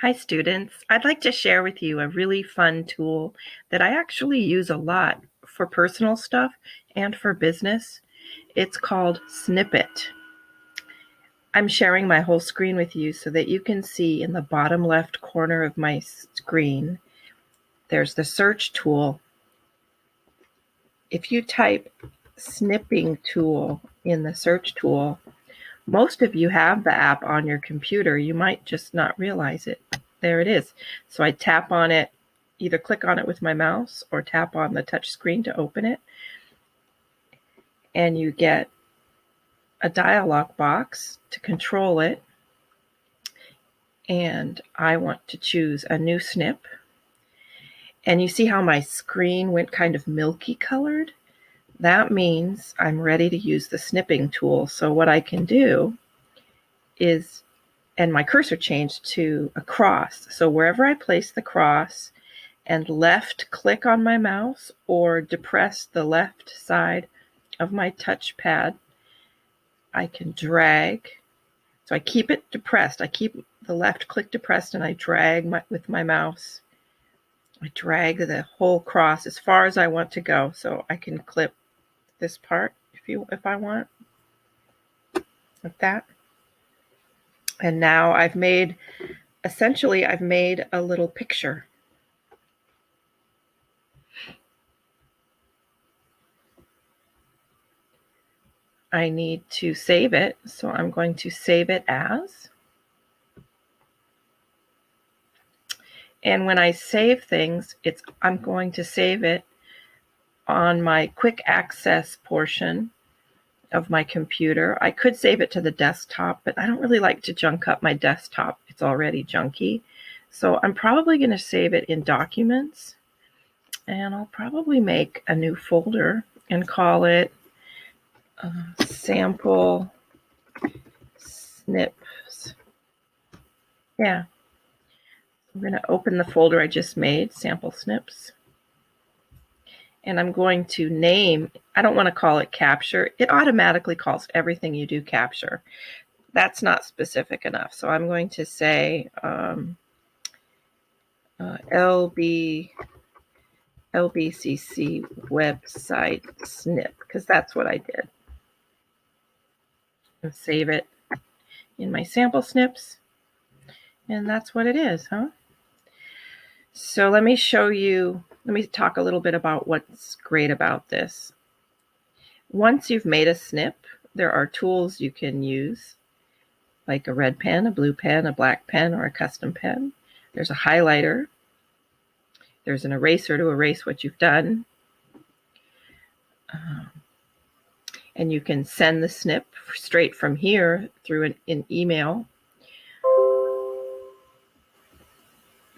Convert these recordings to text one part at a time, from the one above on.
Hi students, I'd like to share with you a really fun tool that I actually use a lot for personal stuff and for business. It's called Snippit. I'm sharing my whole screen with you so that you can see in the bottom left corner of my screen, there's the search tool. If you type snipping tool in the search tool, most of you have the app on your computer. You might just not realize it. There it is. So I tap on it, either click on it with my mouse or tap on the touch screen to open it. And you get a dialog box to control it. And I want to choose a new snip. And you see how my screen went kind of milky colored? That means I'm ready to use the snipping tool. So what I can do is, and my cursor changed to a cross. So wherever I place the cross and left click on my mouse or depress the left side of my touchpad, I can drag. So I keep it depressed. I keep the left click depressed and I drag with my mouse. I drag the whole cross as far as I want to go. So I can clip this part if I want, like that. And now I've made a little picture. I need to save it, so I'm going to save it as. And when I save things, I'm going to save it on my quick access portion of my computer. I could save it to the desktop, but I don't really like to junk up my desktop. It's already junky. So I'm probably going to save it in Documents, and I'll probably make a new folder and call it Sample Snips. Yeah. I'm going to open the folder I just made, Sample Snips. And I'm going to name, I don't want to call it capture. It automatically calls everything you do capture. That's not specific enough. So I'm going to say LBCC website snip, because that's what I did. And save it in my sample snips. And that's what it is, huh? So let me talk a little bit about what's great about this. Once you've made a snip, there are tools you can use, like a red pen, a blue pen, a black pen, or a custom pen. There's a highlighter. There's an eraser to erase what you've done. And you can send the snip straight from here through an email.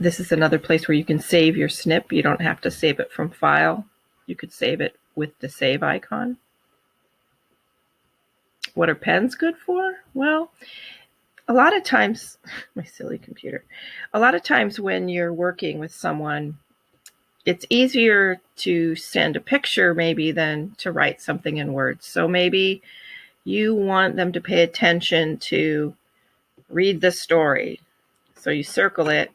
This is another place where you can save your snip. You don't have to save it from file. You could save it with the save icon. What are pens good for? Well, a lot of times, my silly computer, a lot of times when you're working with someone, it's easier to send a picture maybe than to write something in words. So maybe you want them to pay attention to read the story. So you circle it,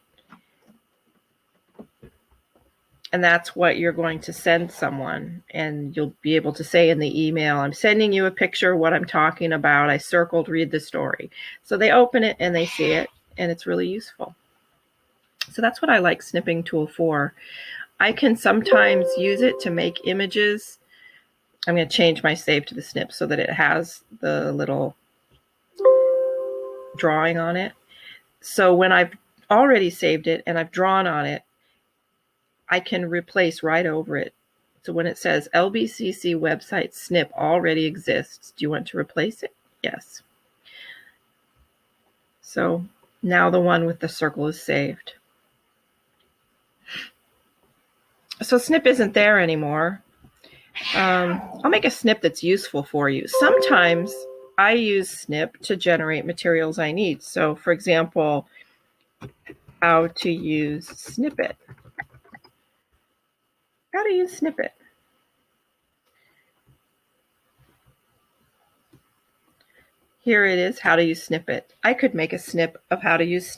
and that's what you're going to send someone. And you'll be able to say in the email, I'm sending you a picture of what I'm talking about. I circled, read the story. So they open it and they see it, and it's really useful. So that's what I like Snipping Tool for. I can sometimes use it to make images. I'm going to change my save to the snip so that it has the little drawing on it. So when I've already saved it and I've drawn on it, I can replace right over it. So when it says LBCC website snip already exists, do you want to replace it? Yes. So now the one with the circle is saved. So snip isn't there anymore. I'll make a snip that's useful for you. Sometimes I use snip to generate materials I need. So for example, how to use Snippit. How to use Snippit. Here it is, how to use Snippit. I could make a snip of how to use Snippit.